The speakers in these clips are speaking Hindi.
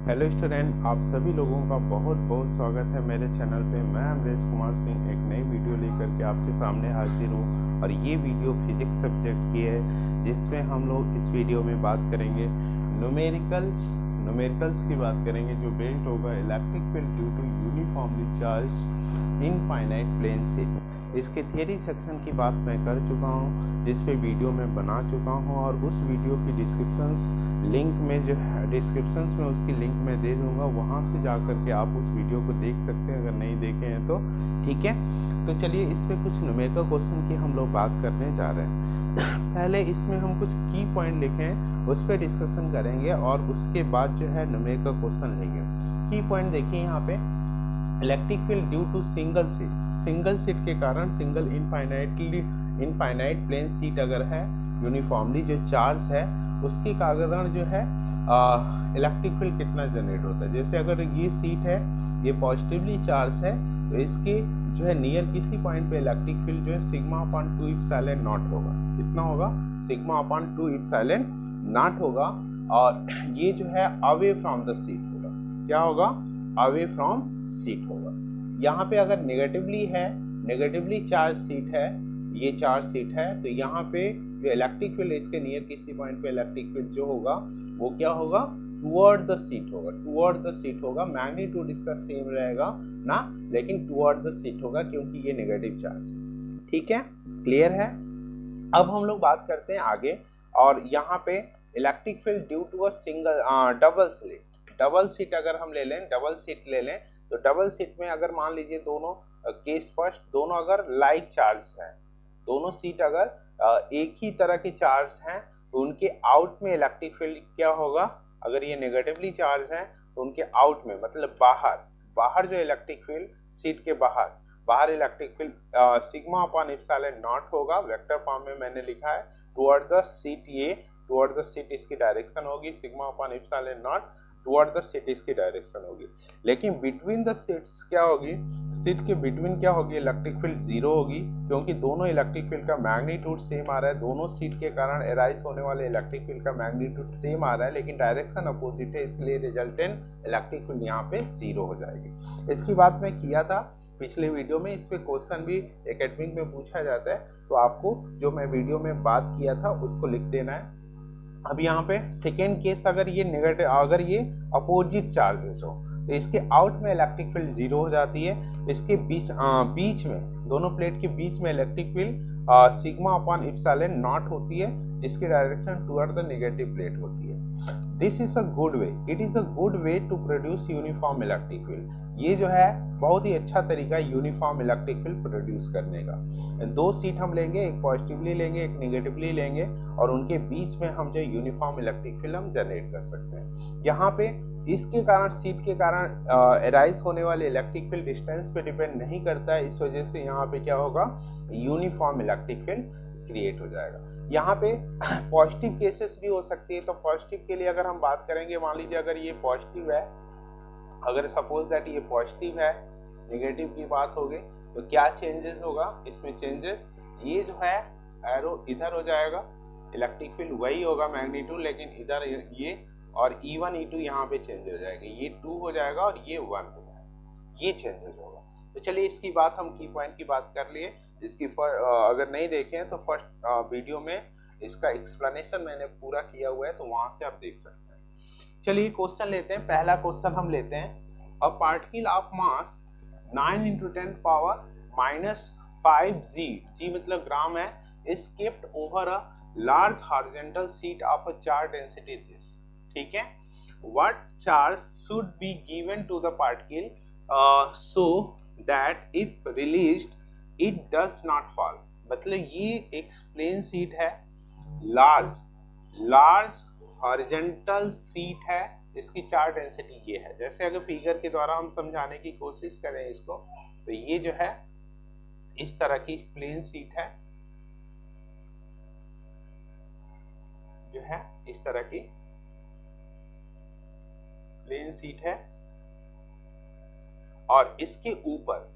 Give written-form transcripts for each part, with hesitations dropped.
हेलो स्टूडेंट, आप सभी लोगों का बहुत बहुत स्वागत है मेरे चैनल पे। मैं अमरेश कुमार सिंह एक नई वीडियो लेकर के आपके सामने हाजिर हूँ और ये वीडियो फिजिक्स सब्जेक्ट की है, जिसमें हम लोग इस वीडियो में बात करेंगे न्यूमेरिकल्स की बात करेंगे, जो बेस्ड होगा electric field due to uniformly charge infinite plane sheet. इसके थियरी सेक्शन की बात मैं कर चुका हूँ, जिस पे वीडियो में बना चुका हूँ और उस वीडियो की डिस्क्रिप्शंस में उसकी लिंक मैं दे दूँगा, वहाँ से जा कर के आप उस वीडियो को देख सकते हैं अगर नहीं देखे हैं तो। ठीक है, तो चलिए इस पर कुछ न्यूमेरिकल क्वेश्चन की हम लोग बात करने जा रहे हैं। पहले इसमें हम कुछ की पॉइंट लिखे हैं, उस पर डिस्कशन करेंगे और उसके बाद जो है न्यूमेरिकल क्वेश्चन लेंगे। की पॉइंट देखिए यहाँ पे, electric field due to single sheet के कारण, सिंगल इनफाइनाइट प्लेन सीट अगर है, यूनिफॉर्मली जो चार्ज है उसके कारण जो है इलेक्ट्रिक फील्ड कितना जनरेट होता है। जैसे अगर ये सीट है, ये पॉजिटिवली चार्ज है, तो इसके जो है नियर किसी पॉइंट पे इलेक्ट्रिक फील्ड जो है सिग्मा अपॉन 2 इप्सिलॉन नॉट होगा। कितना होगा? सिग्मा अपॉन 2 इप्सिलॉन नॉट होगा। और ये जो है अवे फ्रॉम द सीट होगा। क्या होगा? अवे फ्रॉम सीट होगा। यहाँ पे अगर नेगेटिवली चार्ज सीट है, ये चार्ज सीट है, तो यहाँ पे जो इलेक्ट्रिक फील्ड इसके नियर किसी पॉइंट पे इलेक्ट्रिक फील्ड जो होगा वो क्या होगा? टुवर्ड द सीट होगा। मैग्नीट्यूड इसका सेम रहेगा ना, लेकिन टुवर्ड द सीट होगा क्योंकि ये नेगेटिव चार्ज है। ठीक है, क्लियर है। अब हम लोग बात करते हैं आगे, और यहाँ पे electric field due to a double sheet अगर हम ले लें, तो डबल सीट में अगर मान लीजिए दोनों केस फर्स्ट, दोनों अगर लाइक चार्ज हैं, दोनों सीट अगर एक ही तरह के चार्ज हैं, तो उनके आउट में इलेक्ट्रिक फील्ड क्या होगा? अगर ये नेगेटिवली चार्ज हैं तो उनके आउट में, मतलब बाहर जो इलेक्ट्रिक फील्ड, सीट के बाहर electric field sigma upon epsilon not होगा। वेक्टर फॉर्म में मैंने लिखा है टुवर्ड द सीट इसकी डायरेक्शन होगी, sigma upon epsilon not toward the seat इसकी डायरेक्शन होगी। लेकिन बिटवीन द सीट्स क्या होगी? सीट के बिटवीन क्या होगी? इलेक्ट्रिक फील्ड जीरो होगी, क्योंकि दोनों इलेक्ट्रिक फील्ड का मैग्नीट्यूड सेम आ रहा है। दोनों सीट के कारण एराइज होने वाले इलेक्ट्रिक फील्ड का मैग्नीट्यूड सेम आ रहा है, लेकिन डायरेक्शन अपोजिट है, इसलिए रिजल्टेंट इलेक्ट्रिक फील्ड यहाँ पे जीरो हो जाएगी। इसकी बात मैं किया था पिछले वीडियो में, इस पे क्वेश्चन भी एकेडमिक में पूछा जाता है, तो आपको जो मैं वीडियो में बात किया था उसको लिख देना है। अब यहाँ पे सेकेंड केस, अगर ये अपोजिट चार्जेस हो, तो इसके आउट में इलेक्ट्रिक फील्ड जीरो हो जाती है। इसके बीच में, दोनों प्लेट के बीच में electric field sigma upon epsilon not होती है, जिसकी direction toward the negative plate होती है। This is a good way, it is a good way to produce uniform electric field. ये जो है बहुत ही अच्छा तरीका है यूनिफॉर्म इलेक्ट्रिक फील्ड प्रोड्यूस करने का। दो सीट हम लेंगे, एक पॉजिटिवली लेंगे, एक नेगेटिवली लेंगे, और उनके बीच में हम जो यूनिफॉर्म इलेक्ट्रिक फील्ड हम जनरेट कर सकते हैं। यहाँ पे इसके कारण, सीट के कारण एराइज होने वाले इलेक्ट्रिक फील्ड डिस्टेंस पे डिपेंड नहीं करता है, इस वजह से यहाँ पे क्या होगा? यूनिफॉर्म इलेक्ट्रिक फील्ड क्रिएट हो जाएगा। यहाँ पे पॉजिटिव केसेस भी हो सकती है, तो पॉजिटिव के लिए अगर हम बात करेंगे, मान लीजिए अगर ये पॉजिटिव है, अगर सपोज दैट ये पॉजिटिव है, नेगेटिव की बात हो गई, तो क्या चेंजेस होगा इसमें? चेंजेस, ये जो है एरो इधर हो जाएगा, इलेक्ट्रिक फील्ड वही होगा मैग्नीट्यूड, लेकिन इधर ये और E1 E2 यहाँ पे चेंज हो जाएगा, ये 2 हो जाएगा और ये 1 हो जाएगा, ये चेंजेस होगा। तो चलिए इसकी बात, हम की पॉइंट की बात कर लिए। इसकी अगर नहीं देखें तो फर्स्ट वीडियो में इसका एक्सप्लेनेशन मैंने पूरा किया हुआ है, तो वहां से आप देख सकते हैं। चलिए क्वेश्चन लेते हैं। पहला क्वेश्चन हम लेते हैं, a particle of mass 9 × 10 power -5 g मतलब ग्राम है, is kept over a large horizontal sheet of a charge density this। ठीक है, what charge should be given to the particle so that if released it does not fall। मतलब ये एक प्लेन शीट है, लार्ज हॉरिजॉन्टल शीट है, इसकी चार्ज डेंसिटी ये है। जैसे अगर फिगर के द्वारा हम समझाने की कोशिश करें इसको, तो ये जो है इस तरह की प्लेन शीट है, जो है इस तरह की प्लेन शीट है, और इसके ऊपर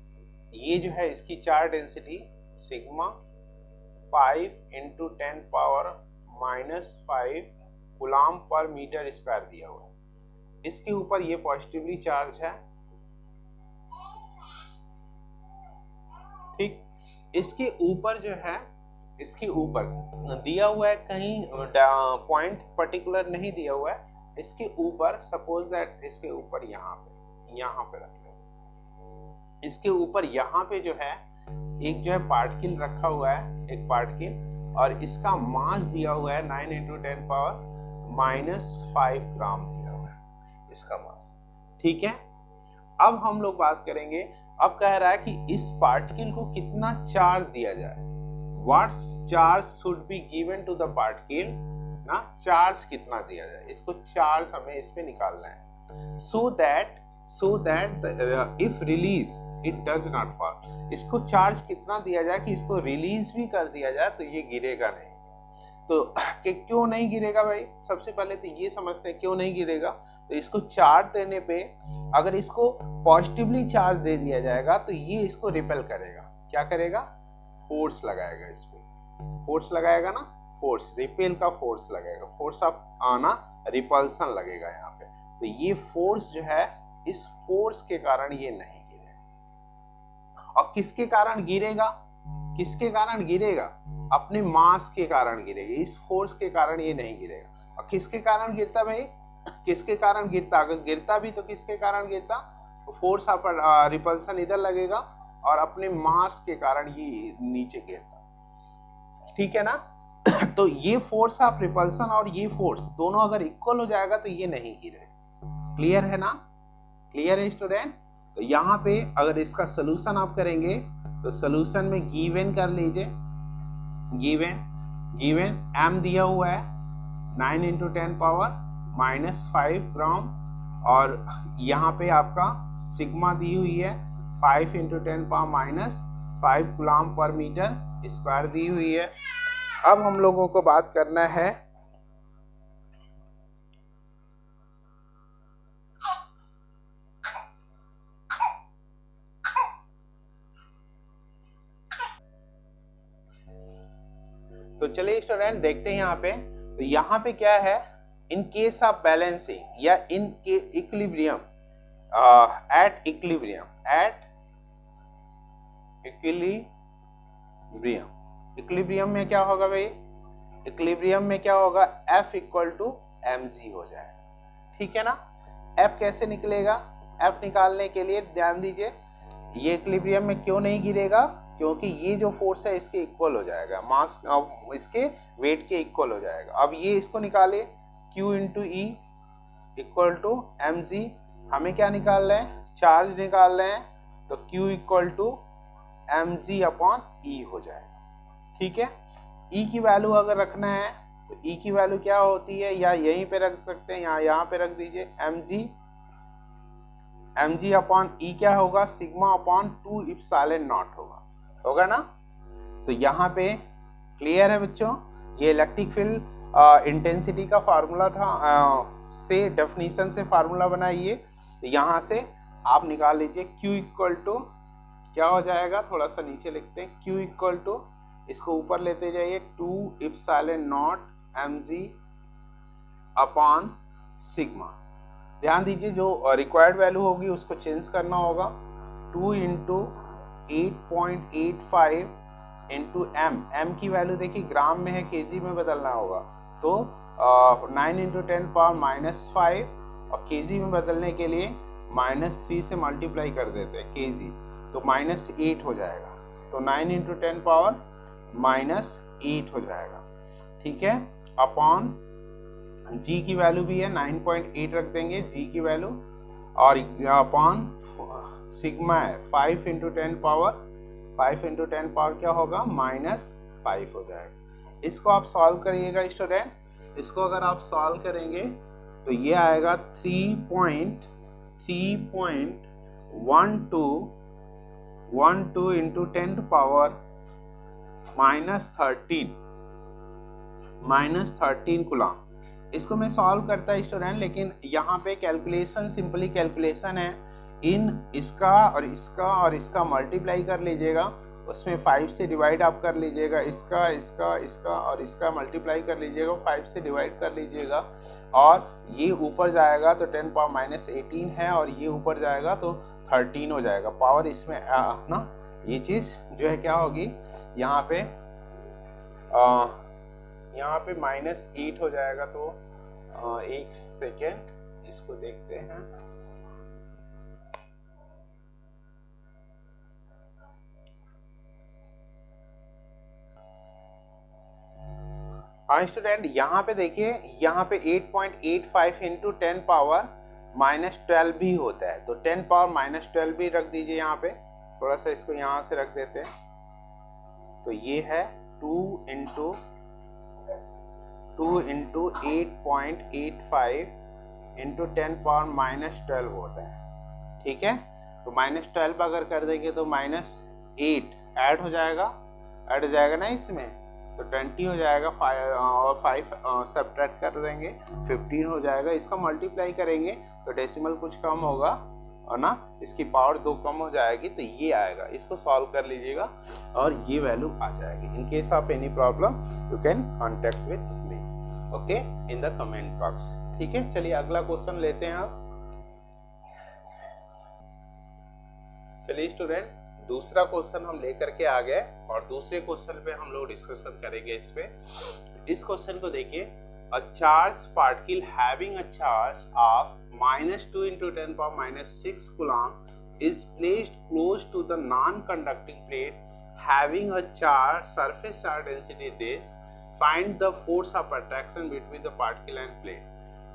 ये जो है इसकी चार्ज डेंसिटी सिग्मा 5 × 10⁻⁻⁵ कूलम्ब पर मीटर स्क्वायर दिया हुआ है। इसके ऊपर ये पॉजिटिवली चार्ज है, ठीक। इसके ऊपर जो है, इसके ऊपर दिया हुआ है, कहीं पॉइंट पर्टिकुलर नहीं दिया हुआ है, इसके ऊपर सपोज दैट इसके ऊपर यहाँ पे रख ले, इसके ऊपर यहाँ पे जो है एक जो है पार्टिकल रखा हुआ है, एक पार्टिकल, और इसका मास दिया हुआ है 9 × 10⁻⁻5 ग्राम दिया हुआ है इसका मास, ठीक है। अब हम लोग बात करेंगे, अब कह रहा है कि इस पार्टिकल को कितना चार्ज दिया जाए, what charge should be given to the particle, ना चार्ज कितना दिया जाए, इसको चार्ज हमें इसमें निकालना है, so that if release it does not fall, इसको चार्ज कितना दिया जाए कि इसको रिलीज भी कर दिया जाए तो ये गिरेगा नहीं। तो कि क्यों नहीं गिरेगा भाई, सबसे पहले तो ये समझते हैं क्यों नहीं गिरेगा। तो इसको चार्ज देने पे अगर इसको पॉजिटिवली चार्ज दे दिया जाएगा तो ये इसको रिपेल करेगा, क्या करेगा, फोर्स लगाएगा, इस पे फोर्स लगाएगा ना, फोर्स, रिपेल का फोर्स लगेगा, फोर्स ऑफ आना, रिपल्सन लगेगा यहाँ पे। तो ये फोर्स जो है, इस फोर्स के कारण ये नहीं गिरेगा। और किसके कारण गिरेगा, किसके कारण गिरेगा, अपने मास के कारण गिरेगा, इस फोर्स के कारण ये नहीं गिरेगा। और किसके कारण गिरता भाई, किसके कारण गिरता, अगर गिरता भी तो किसके कारण गिरता, तो फोर्स ऑफ रिपल्सन इधर लगेगा और अपने मास के कारण ये नीचे गिरता, ठीक है ना। तो ये फोर्स ऑफ रिपल्सन और ये फोर्स दोनों अगर इक्वल हो जाएगा तो ये नहीं गिरेगा। क्लियर है ना, क्लियर है स्टूडेंट। तो यहाँ पे अगर इसका सोल्यूशन आप करेंगे तो सोल्यूशन में गिवन कर लीजिए, गिवन m दिया हुआ है 9 × 10⁻⁻5 ग्राम, और यहाँ पे आपका सिग्मा दी हुई है 5 × 10⁻⁻5 गुलाम पर मीटर स्क्वायर दी हुई है। अब हम लोगों को बात करना है तो चलिए स्टूडेंट देखते हैं यहाँ पे। तो यहाँ पे क्या है, इन केस ऑफ बैलेंसिंग या इन के इक्विलिब्रियम, एट इक्विलिब्रियम में क्या होगा भाई, इक्विलिब्रियम में क्या होगा, F = mg हो जाए, ठीक है ना। F कैसे निकलेगा, F निकालने के लिए ध्यान दीजिए, ये इक्विलिब्रियम में क्यों नहीं गिरेगा, क्योंकि ये जो फोर्स है इसके इक्वल हो जाएगा, मास इसके वेट के इक्वल हो जाएगा। अब ये इसको निकाले, Q × E = mg, हमें क्या निकाल रहे हैं, चार्ज निकाल रहे हैं, तो Q = mg/E हो जाएगा, ठीक है। E की वैल्यू अगर रखना है तो E की वैल्यू क्या होती है, या यहीं पे रख सकते हैं, यहाँ पे रख दीजिए, mg/E क्या होगा, σ/2ε0 होगा ना। तो यहाँ पे क्लियर है बच्चों, ये इलेक्ट्रिक फील्ड इंटेंसिटी का फार्मूला था, से डेफिनेशन से फार्मूला बनाइए, तो यहाँ से आप निकाल लीजिए Q = क्या हो जाएगा, थोड़ा सा नीचे लिखते हैं, Q = इसको ऊपर लेते जाइए 2ε0 mg/σ। ध्यान दीजिए जो रिक्वायर्ड वैल्यू होगी उसको चेंज करना होगा, 2 × 8.85 × m की वैल्यू देखिए ग्राम में है, केजी में बदलना होगा, तो 9 × 10⁻⁻5 और केजी में बदलने के लिए -3 से मल्टीप्लाई कर देते हैं केजी, तो -8 हो जाएगा, तो 9 × 10⁻⁻8 हो जाएगा, ठीक है। अपॉन जी की वैल्यू भी है 9.8 रख देंगे जी की वैल्यू, और अपॉन सिग्मा है 5 × 10⁻, क्या होगा, -5 हो जाएगा। इसको आप सॉल्व करिएगा स्टूडेंट, इसको अगर आप सॉल्व करेंगे तो ये आएगा 3.12 × 10⁻13 कूलम। इसको मैं सॉल्व करता है स्टूडेंट, लेकिन यहाँ पे कैलकुलेशन, सिंपली कैलकुलेशन है, इन इसका और इसका और इसका मल्टीप्लाई कर लीजिएगा उसमें 5 से डिवाइड आप कर लीजिएगा, इसका इसका इसका और इसका मल्टीप्लाई कर लीजिएगा, 5 से डिवाइड कर लीजिएगा, और ये ऊपर जाएगा तो 10 पावर माइनस 18 है, और ये ऊपर जाएगा तो 13 हो जाएगा। पावर इसमें ना ये चीज़ जो है क्या होगी, यहाँ पे -8 हो जाएगा। तो एक सेकेंड इसको देखते हैं। हाँ स्टूडेंट, यहाँ पे देखिए, यहाँ पे 8.85 इंटू 10 पावर -12 भी होता है, तो 10 पावर -12 भी रख दीजिए यहाँ पे। थोड़ा सा इसको यहाँ से रख देते हैं, तो ये है 2 इंटू 8.85 इंटू 10 पावर -12 होता है, ठीक है। तो -12 अगर कर देंगे तो -8 ऐड हो जाएगा ना इसमें, तो 20 हो जाएगा, 5 सब्ट्रैक्ट कर देंगे, 15 हो जाएगा। इसका मल्टीप्लाई करेंगे तो डेसिमल कुछ कम होगा, और ना इसकी पावर 2 कम हो जाएगी, तो ये आएगा। इसको सॉल्व कर लीजिएगा और ये वैल्यू आ जाएगी। In case of any problem you can contact with me, okay, in the comment box, ठीक है। चलिए अगला क्वेश्चन लेते हैं आप। चलिए स्टूडेंट, दूसरा क्वेश्चन हम लेकर के आ गए, और दूसरे क्वेश्चन पे हम लोग डिस्कशन करेंगे इस पे। इस क्वेश्चन को देखिए, अ charge particle having a charge of -2 into 10 power -6 coulomb is placed close to the non-conducting plate having a surface charge density this. Find the force of attraction between the particle and plate.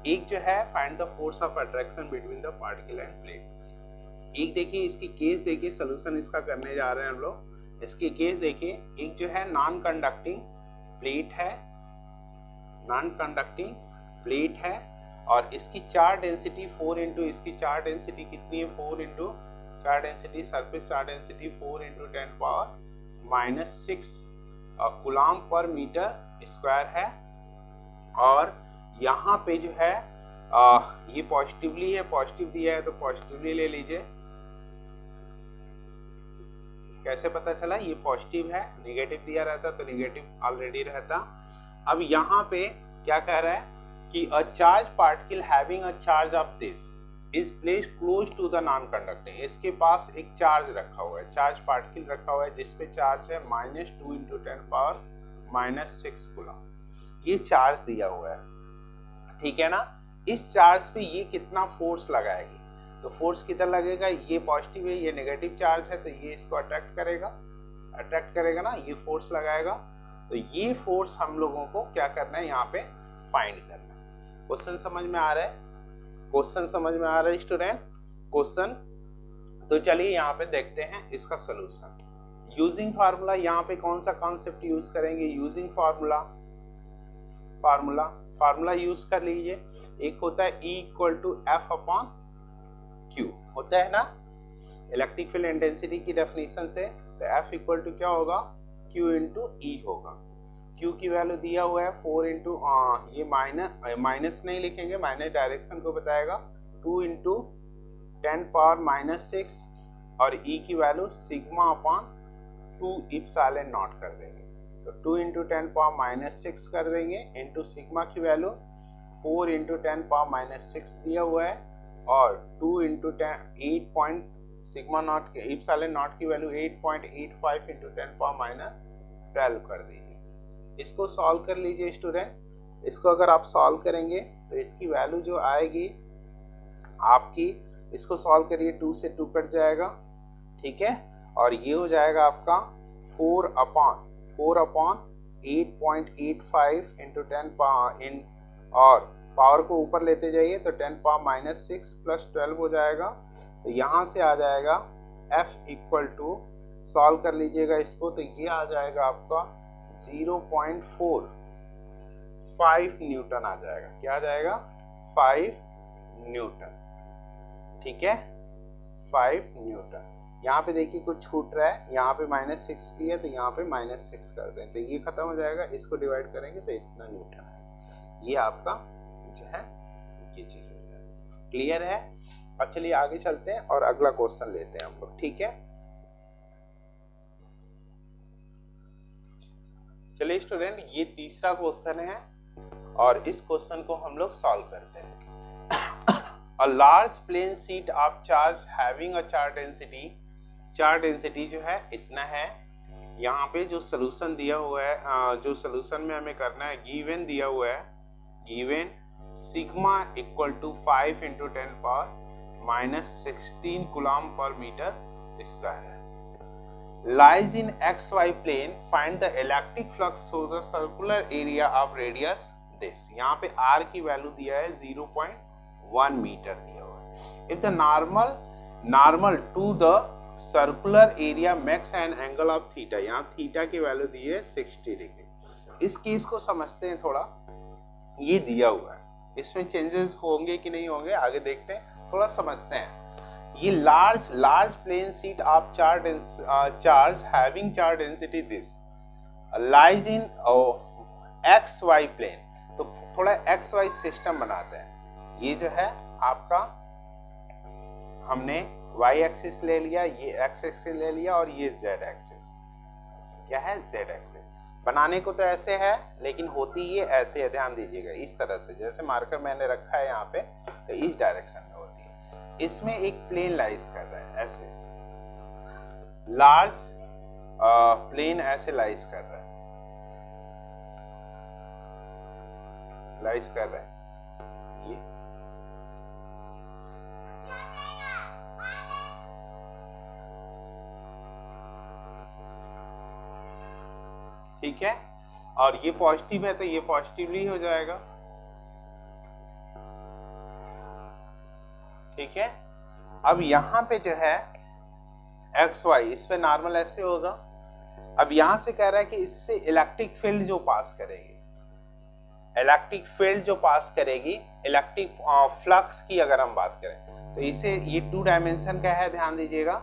एक जो है find the force of attraction between the particle and plate. एक देखिए, इसकी केस देखिए, सोल्यूशन इसका करने जा रहे हैं हम लोग। इसकी केस देखिए, एक जो है नॉन कंडक्टिंग प्लेट है, और इसकी चार्ज डेंसिटी 4 इंटू इसकी चार्ज डेंसिटी कितनी है, 4 into charge density, surface charge density 4 into 10 power -6 coulomb पर मीटर स्क्वायर है। और यहाँ पे जो है ये पॉजिटिवली है, पॉजिटिव दिया है तो पॉजिटिवली ले लीजिए। कैसे पता चला ये पॉजिटिव है, नेगेटिव दिया रहता तो नेगेटिव ऑलरेडी रहता। अब यहाँ पे क्या कह रहा है कि a charge particle having a charge of this is placed close to the non conducting. इसके पास एक चार्ज रखा हुआ है, चार्ज पार्टिकल रखा हुआ है जिसपे चार्ज है -2 इंटू 10 पावर -6 कूलम्ब। ये चार्ज दिया हुआ है, ठीक है ना। इस चार्ज पे ये कितना फोर्स लगाएगी, तो फोर्स कितना लगेगा, ये पॉजिटिव है, ये नेगेटिव चार्ज है, तो ये इसको अट्रैक्ट करेगा ना, ये फोर्स लगाएगा। तो ये फोर्स हम लोगों को क्या करना है, यहाँ पे फाइंड करना है। क्वेश्चन समझ में आ रहा है स्टूडेंट, क्वेश्चन। तो चलिए यहाँ पे देखते हैं इसका सोल्यूशन। यूजिंग फार्मूला, यहाँ पे कौन सा कॉन्सेप्ट यूज करेंगे, यूजिंग फार्मूला यूज कर लीजिए। एक होता है E = F/Q होता है ना, इलेक्ट्रिक फील्ड इंटेंसिटी की डेफिनेशन से। तो F = क्या होगा, Q × E होगा। Q की वैल्यू दिया हुआ है 4 इंटू, ये माइनस नहीं लिखेंगे, माइनस डायरेक्शन को बताएगा, 2 इंटू 10 पावर -6, और E की वैल्यू σ/2 ε0 नॉट कर देंगे। तो 2 इंटू 10 पावर -6 कर देंगे, इंटू सिग्मा की वैल्यू 4 इंटू 10 पावर -6 दिया हुआ है, और 2 इंटू 8 सिग्मा नॉट ε0 नॉट की वैल्यू 8.85 इंटू 10 पावर -12 कर दीजिए। इसको सॉल्व कर लीजिए स्टूडेंट। इसको अगर आप सॉल्व करेंगे तो इसकी वैल्यू जो आएगी आपकी, इसको सॉल्व करिए, 2 से 2 कट जाएगा, ठीक है। और ये हो जाएगा आपका 4/8.85 इंटू 10 पावर और पावर को ऊपर लेते जाइए तो 10 पावर -6 + 12 हो जाएगा। तो यहाँ से आ जाएगा F = सॉल्व कर लीजिएगा इसको, तो ये आ जाएगा आपका 0.45 न्यूटन आ जाएगा। क्या आ जाएगा, 5 न्यूटन, ठीक है, 5 न्यूटन। यहाँ पे देखिए कुछ छूट रहा है, यहाँ पे -6 भी है तो यहाँ पे -6 कर दें, तो ये खत्म हो जाएगा। इसको डिवाइड करेंगे तो इतना न्यूटन है। ये आपका जो है ये चीज हो जाएगा। क्लियर है। अब चलिए आगे चलते हैं और अगला क्वेश्चन लेते हैं हम लोग, ठीक है। चलिए स्टूडेंट, ये तीसरा क्वेश्चन है और इस क्वेश्चन को हम लोग सॉल्व करते हैं। A large plane sheet of charge having a charge density जो है इतना है। यहाँ पे जो सोल्यूशन दिया हुआ है, जो सोल्यूशन में हमें करना है, गिवन दिया हुआ है, given sigma equal to 5 × 10⁻⁻16 coulomb per metre square है। Lies in XY plane, find the electric flux through the circular area of radius this। यहाँ पे R की वैल्यू दिया है 0.1 मीटर दिया हुआ है। If the normal to the circular area makes an angle of theta, यहाँ थीटा की वैल्यू दी है 60 डिग्री। इस केस को समझते हैं थोड़ा, ये दिया हुआ है, इसमें चेंजेस होंगे कि नहीं होंगे आगे देखते हैं, थोड़ा समझते हैं। ये large plane sheet of charge having charge density this lies in XY plane. तो थोड़ा XY सिस्टम बनाते हैं। ये जो है आपका, हमने Y एक्सिस ले लिया, ये X एक्सिस ले लिया और ये Z एक्सिस। क्या है? Z axis. बनाने को तो ऐसे है लेकिन होती ये ऐसे है, ध्यान दीजिएगा। इस तरह से जैसे मार्कर मैंने रखा है यहाँ पे, तो इस डायरेक्शन में होती है। इसमें एक प्लेन लाइज कर रहा है ऐसे, लार्ज प्लेन ऐसे लाइज कर रहा है, ये ठीक है। और ये पॉजिटिव है तो ये पॉजिटिवली हो जाएगा, ठीक है। अब यहाँ पे जो है XY, इस पे नॉर्मल ऐसे होगा। अब यहाँ से कह रहा है कि इससे इलेक्ट्रिक फील्ड जो पास करेगी, इलेक्ट्रिक फ्लक्स की अगर हम बात करें तो इसे, ये 2 डायमेंशन का है, ध्यान दीजिएगा।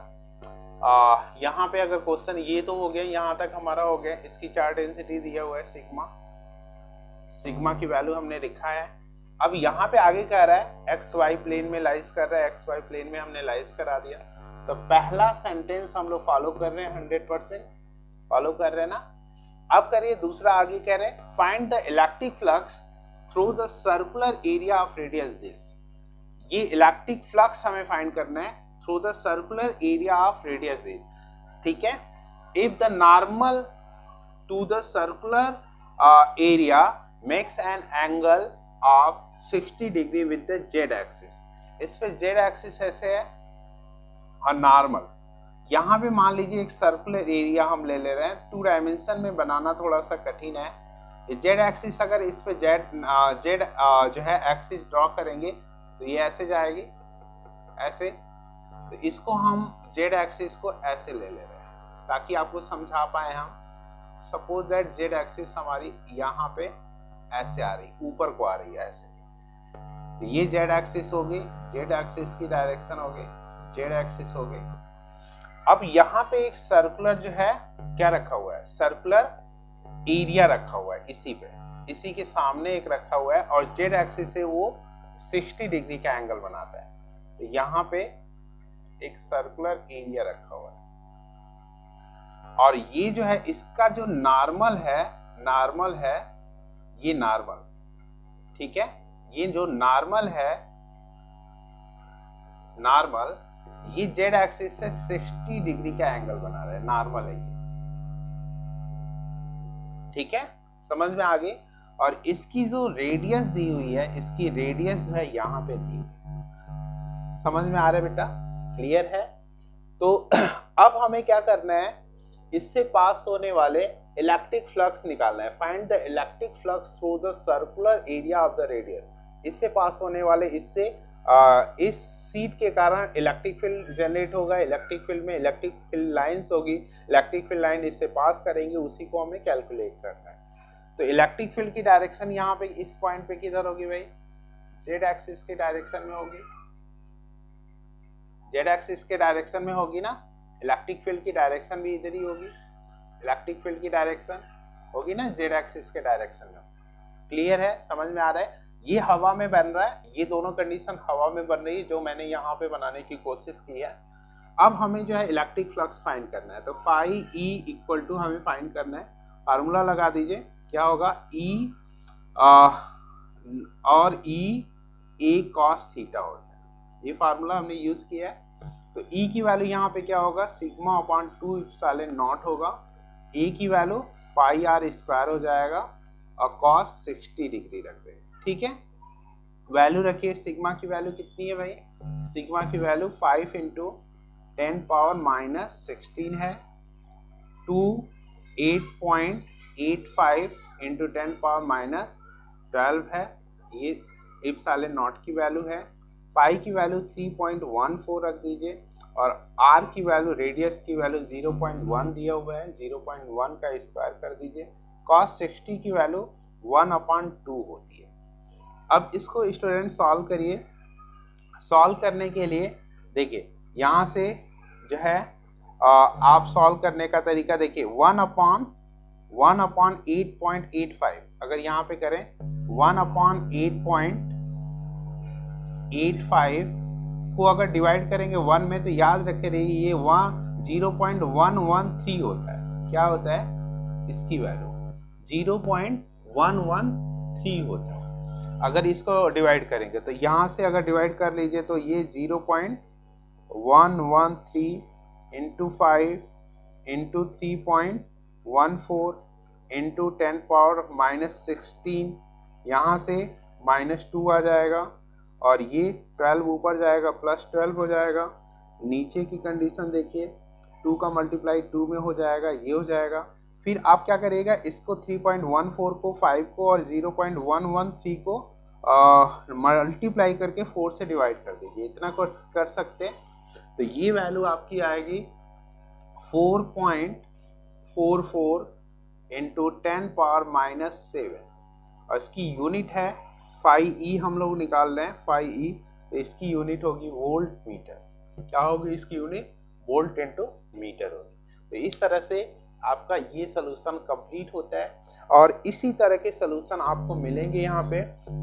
यहाँ पे अगर क्वेश्चन ये तो हो गया, यहाँ तक हमारा हो गया। इसकी चार्ज डेंसिटी दिया हुआ है सिग्मा की वैल्यू हमने लिखा है। अब यहाँ पे आगे कह रहा है XY प्लेन में लाइज कर रहा है, XY प्लेन में हमने लाइज करा दिया। तो पहला सेंटेंस हम लोग फॉलो कर रहे हैं, 100% फॉलो कर रहे हैं ना। अब करिए दूसरा, आगे कह रहे हैं find the electric flux through the circular area of radius this. ये इलेक्ट्रिक फ्लक्स हमें फाइंड करना है through the circular area of radius this, ठीक है। If the normal to the circular area makes an angle of 60 degree with the Z axis. इस पे Z एक्सिस ऐसे है और नॉर्मल। यहाँ पे मान लीजिए एक सर्कुलर एरिया हम ले रहे हैं, 2 डायमेंशन में बनाना थोड़ा सा कठिन है। Z एक्सिस अगर इस पे Z जो है एक्सिस ड्रॉ करेंगे तो ये ऐसे जाएगी, ऐसे। तो इसको हम Z एक्सिस को ऐसे ले रहे हैं ताकि आपको समझा पाए हम। सपोज दैट Z एक्सिस हमारी यहाँ पे ऐसे आ रही, ऊपर को आ रही है ऐसे। तो ये Z एक्सिस हो गई, Z एक्सिस की डायरेक्शन हो गई, Z एक्सिस हो गई। अब यहाँ पे एक सर्कुलर जो है क्या रखा हुआ है, सर्कुलर एरिया रखा हुआ है, इसी के सामने एक रखा हुआ है और Z एक्सिस से वो 60 डिग्री का एंगल बनाता है। तो यहाँ पे एक सर्कुलर एरिया रखा हुआ है और ये जो है इसका जो नॉर्मल है, ये नॉर्मल, ठीक है। ये जो नॉर्मल है, ये Z एक्सिस से 60 डिग्री का एंगल बना रहा है, नॉर्मल है ये, ठीक है। समझ में आ गई। और इसकी जो रेडियस दी हुई है, इसकी रेडियस जो है यहाँ पे दी हुई है। समझ में आ रहा है बेटा? क्लियर है? तो अब हमें क्या करना है, इससे पास होने वाले इलेक्ट्रिक फ्लक्स निकालना है। Find the electric flux through the circular area of the radius. इससे पास होने वाले, इससे इस सीट के कारण इलेक्ट्रिक फील्ड जनरेट होगा। इलेक्ट्रिक फील्ड में इलेक्ट्रिक फील्ड लाइंस होगी, इलेक्ट्रिक फील्ड लाइन इससे पास करेंगे, उसी को हमें कैलकुलेट करना है। तो इलेक्ट्रिक फील्ड की डायरेक्शन यहाँ पे इस पॉइंट पे किधर होगी भाई? Z एक्सिस के डायरेक्शन में होगी, Z एक्सिस के डायरेक्शन में होगी ना। इलेक्ट्रिक फील्ड की डायरेक्शन भी इधर ही होगी, इलेक्ट्रिक फील्ड की डायरेक्शन होगी ना Z एक्सिस के डायरेक्शन में। क्लियर है? समझ में आ रहा है? ये हवा में बन रहा है, ये दोनों कंडीशन हवा में बन रही है जो मैंने यहाँ पे बनाने की कोशिश की है। अब हमें जो है इलेक्ट्रिक फ्लक्स फाइंड करना है, तो फाई E इक्वल टू हमें फाइंड करना है फार्मूला लगा दीजिए, क्या होगा ई और ई ए कॉस थीटा हो जाएगा। ये फार्मूला हमने यूज किया है। तो ई की वैल्यू यहाँ पे क्या होगा, सिग्मा अपॉन 2 एप्सिलॉन नॉट होगा। ए की वैल्यू पाई आर स्क्वायर हो जाएगा और कॉस 60 डिग्री रख देंगे। ठीक है, वैल्यू रखिए। सिग्मा की वैल्यू कितनी है भाई, सिग्मा की वैल्यू 5 इंटू 10 पावर माइनस 16 है, 2 8.85 इंटू 10 पावर माइनस 12 है। ये एप्सिलॉन नॉट की वैल्यू है। पाई की वैल्यू 3.14 रख दीजिए और आर की वैल्यू, रेडियस की वैल्यू 0.1 दिया हुआ है, 0.1 का स्क्वायर कर दीजिए। कॉस 60 की वैल्यू 1/2 होती है। अब इसको स्टूडेंट सॉल्व करिए। सॉल्व करने के लिए देखिए यहाँ से जो है आप सॉल्व करने का तरीका देखिए, 1/8.85 अगर यहाँ पे करें 1/8.85 को अगर डिवाइड करेंगे 1 में तो याद रखे रहिए ये 0.113 होता है। क्या होता है, इसकी वैल्यू 0.113 होता है। अगर इसको डिवाइड करेंगे तो यहाँ से अगर डिवाइड कर लीजिए तो ये 0.113 into 5 into 3.14 into 10 power minus 16, यहाँ से -2 आ जाएगा और ये 12 ऊपर जाएगा +12 हो जाएगा। नीचे की कंडीशन देखिए, 2 का मल्टीप्लाई 2 में हो जाएगा, ये हो जाएगा। फिर आप क्या करेगा, इसको 3.14 को 5 को और 0.113 को मल्टीप्लाई करके 4 से डिवाइड कर दीजिए। इतना कर सकते हैं तो ये वैल्यू आपकी आएगी 4.44 इंटू 10 पावर माइनस 7 और इसकी यूनिट है 5E। हम लोग निकाल रहे हैं 5E, तो इसकी यूनिट होगी वोल्ट मीटर। क्या होगी इसकी यूनिट, वोल्ट इंटू मीटर होगी। तो इस तरह से आपका ये सलूशन कंप्लीट होता है और इसी तरह के सलूशन आपको मिलेंगे यहाँ पे।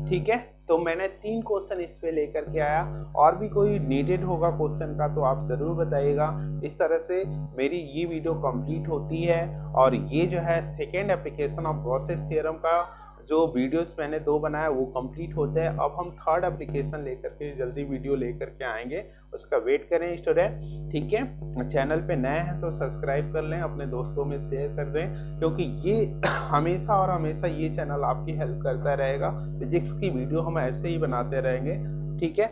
ठीक है, तो मैंने 3 क्वेश्चन इस पे लेकर के आया, और भी कोई नीडेड होगा क्वेश्चन का तो आप ज़रूर बताइएगा। इस तरह से मेरी ये वीडियो कंप्लीट होती है और ये जो है second application of Gauss's theorem का जो वीडियोस मैंने 2 बनाया वो कंप्लीट होते हैं। अब हम थर्ड एप्लीकेशन लेकर के जल्दी वीडियो लेकर के आएंगे, उसका वेट करें स्टूडेंट। ठीक है, चैनल पे नए हैं तो सब्सक्राइब कर लें, अपने दोस्तों में शेयर कर दें, क्योंकि ये हमेशा और हमेशा ये चैनल आपकी हेल्प करता रहेगा। फिजिक्स की वीडियो हम ऐसे ही बनाते रहेंगे। ठीक है,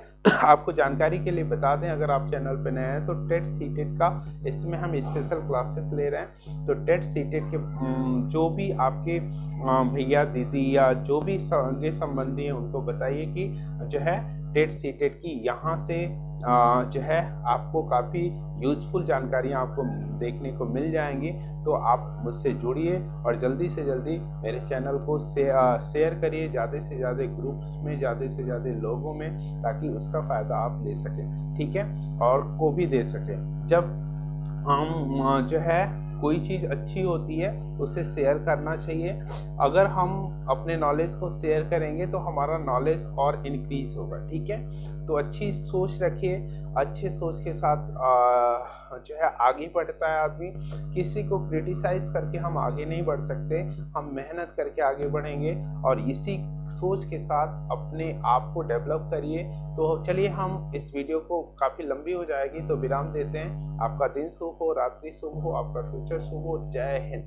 आपको जानकारी के लिए बता दें, अगर आप चैनल पे नए हैं तो टेट सीटेट का इसमें हम स्पेशल क्लासेस ले रहे हैं। तो टेट सीटेट के जो भी आपके भैया दीदी या जो भी सगे संबंधी हैं उनको बताइए कि जो है टेट सीटेट की यहाँ से जो है आपको काफ़ी यूज़फुल जानकारियाँ आपको देखने को मिल जाएंगी। तो आप मुझसे जुड़िए और जल्दी से जल्दी मेरे चैनल को शेयर करिए ज़्यादा से ज़्यादा ग्रुप्स में, ज़्यादा से ज़्यादा लोगों में, ताकि उसका फ़ायदा आप ले सकें। ठीक है, और को भी दे सकें। जब हम जो है कोई चीज़ अच्छी होती है उसे शेयर करना चाहिए। अगर हम अपने नॉलेज को शेयर करेंगे तो हमारा नॉलेज और इंक्रीज होगा। ठीक है, तो अच्छी सोच रखिए, अच्छे सोच के साथ जो है आगे बढ़ता है आदमी। किसी को क्रिटिसाइज करके हम आगे नहीं बढ़ सकते, हम मेहनत करके आगे बढ़ेंगे और इसी सोच के साथ अपने आप को डेवलप करिए। तो चलिए हम इस वीडियो को, काफ़ी लंबी हो जाएगी तो विराम देते हैं। आपका दिन शुभ हो, रात्रि शुभ हो, आपका फ्यूचर शुभ हो। जय हिंद।